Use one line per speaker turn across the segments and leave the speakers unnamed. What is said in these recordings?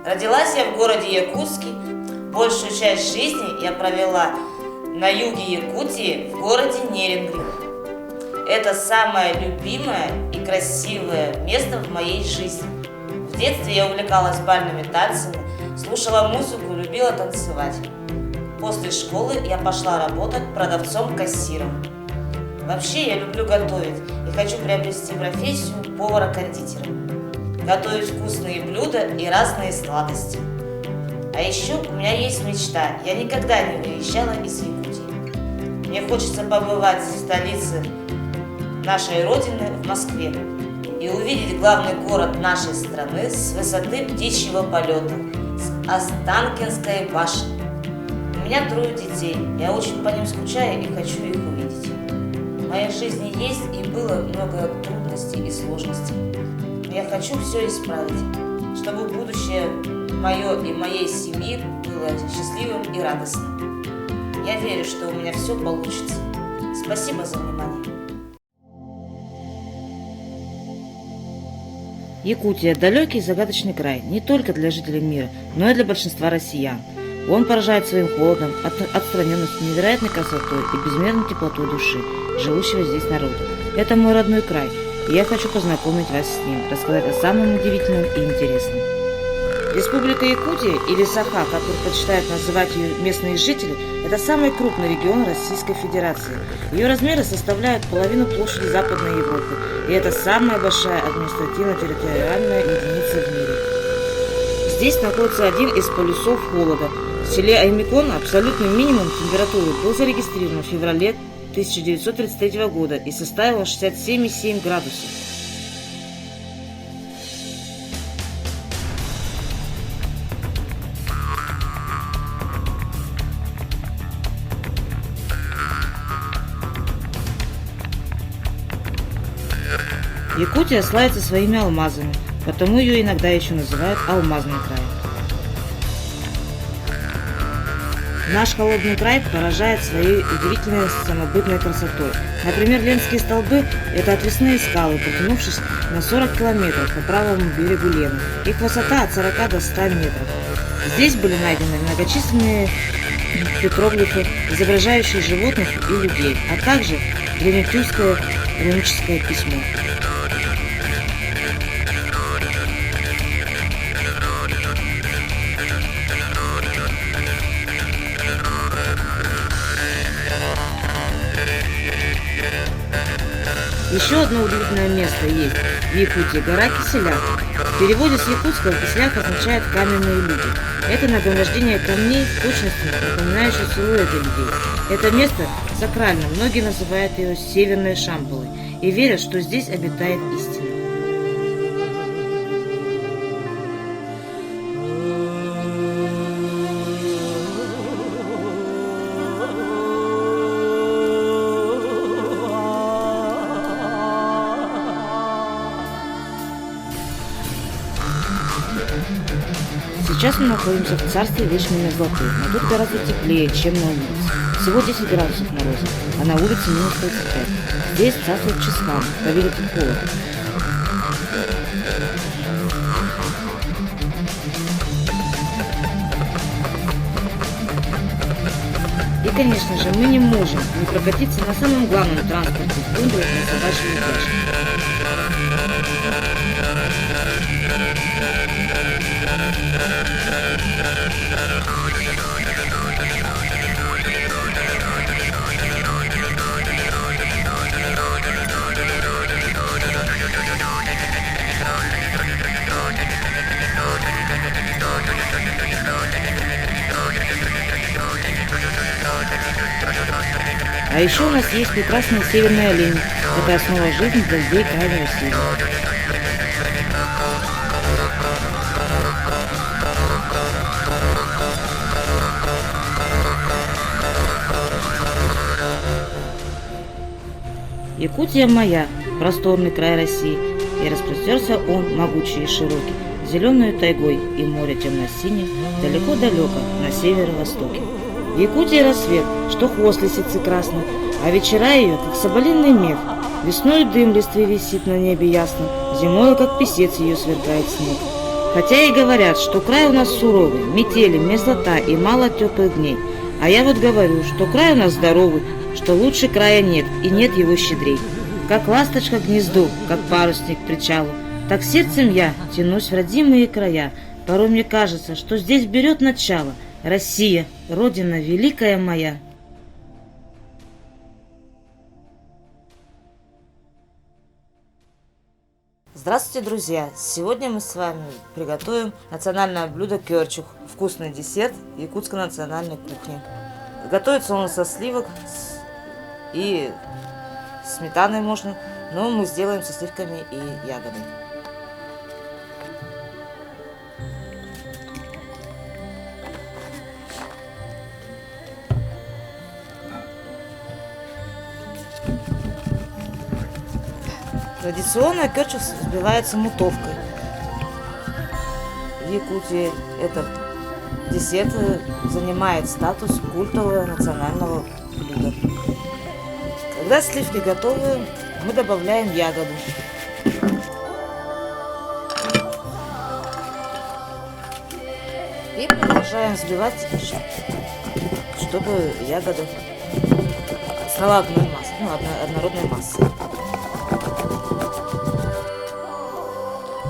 Родилась я в городе Якутске. Большую часть жизни я провела на юге Якутии, в городе Нерюнгри. Это самое любимое и красивое место в моей жизни. В детстве я увлекалась бальными танцами, слушала музыку, любила танцевать. После школы я пошла работать продавцом-кассиром. Вообще я люблю готовить и хочу приобрести профессию повара-кондитера. Готовить вкусные блюда и разные сладости. А еще у меня есть мечта. Я никогда не выезжала из Якутии. Мне хочется побывать в столице нашей родины, в Москве, и увидеть главный город нашей страны с высоты птичьего полета, с Останкинской башни. У меня 3 детей. Я очень по ним скучаю и хочу их увидеть. В моей жизни есть и было много трудностей и сложностей. Я хочу все исправить, чтобы будущее мое и моей семьи было счастливым и радостным. Я верю, что у меня все получится. Спасибо за внимание.
Якутия – далекий и загадочный край не только для жителей мира, но и для большинства россиян. Он поражает своим холодом, отстраненностью, невероятной красотой и безмерной теплотой души, живущего здесь народа. Это мой родной край, и я хочу познакомить вас с ним, рассказать о самом удивительном и интересном. Республика Якутия, или Саха, как предпочитают называть ее местные жители, это самый крупный регион Российской Федерации. Ее размеры составляют половину площади Западной Европы, и это самая большая административно-территориальная единица в мире. Здесь находится один из полюсов холода. В селе Аймикон абсолютный минимум температуры был зарегистрирован в феврале 1933 года и составил 67,7 градусов. Якутия славится своими алмазами, потому ее иногда еще называют алмазный край. Наш холодный край поражает своей удивительной самобытной красотой. Например, Ленские столбы – это отвесные скалы, протянувшись на 40 километров по правому берегу Лены. Их высота от 40 до 100 метров. Здесь были найдены многочисленные петроглифы, изображающие животных и людей, а также древнетюркское руническое письмо. Еще одно удивительное место есть в Якутии – гора Киселяк. В переводе с якутского Киселяк означает «каменные люди». Это нагромождение камней, в точности напоминающих силуэты людей. Это место сакрально, многие называют ее Северной Шамбалой и верят, что здесь обитает истина. Сейчас мы находимся в царстве вечной мерзлоты, но тут гораздо теплее, чем на улице. Всего 10 градусов мороза, а на улице минус 35. Здесь царствует Чисхан, повелитель холода. И, конечно же, мы не можем не прокатиться на самом главном транспорте в тундрах на собачьей упряжке. А еще у нас есть прекрасные северные олени. Это основа жизни для людей крайнего севера. Якутия моя, просторный край России, и распростерся он могучий и широкий, зеленой тайгой и море темно-синее, далеко-далеко на северо-востоке. В Якутии рассвет, что хвост лисицы красный, а вечера ее, как соболиный мех. Весной дым листвы висит на небе ясно, зимой, как песец, ее свергает снег. Хотя и говорят, что край у нас суровый, метели, мерзлота и мало теплых дней. А я вот говорю, что край у нас здоровый, что лучше края нет и нет его щедрей. Как ласточка к гнезду, как парусник к причалу, так сердцем я тянусь в родимые края. Порой мне кажется, что здесь берет начало Россия, Родина великая моя. Здравствуйте, друзья! Сегодня мы с вами приготовим национальное блюдо кёрчук, вкусный десерт якутской национальной кухни. Готовится он со сливок и сметаной можно, но мы сделаем со сливками и ягодой. Традиционно кёрчук взбивается мутовкой. В Якутии этот десерт занимает статус культового национального блюда. Когда сливки готовы, мы добавляем ягоду. И продолжаем взбивать, чтобы ягода стала однородной массой.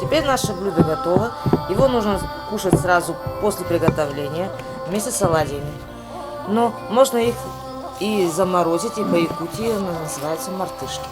Теперь наше блюдо готово. Его нужно кушать сразу после приготовления вместе с оладьями. Но можно их и заморозить, и по Якутии называются мартышки.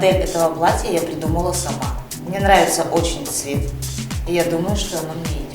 Модель этого платья я придумала сама. Мне нравится очень цвет, и я думаю, что оно мне идет.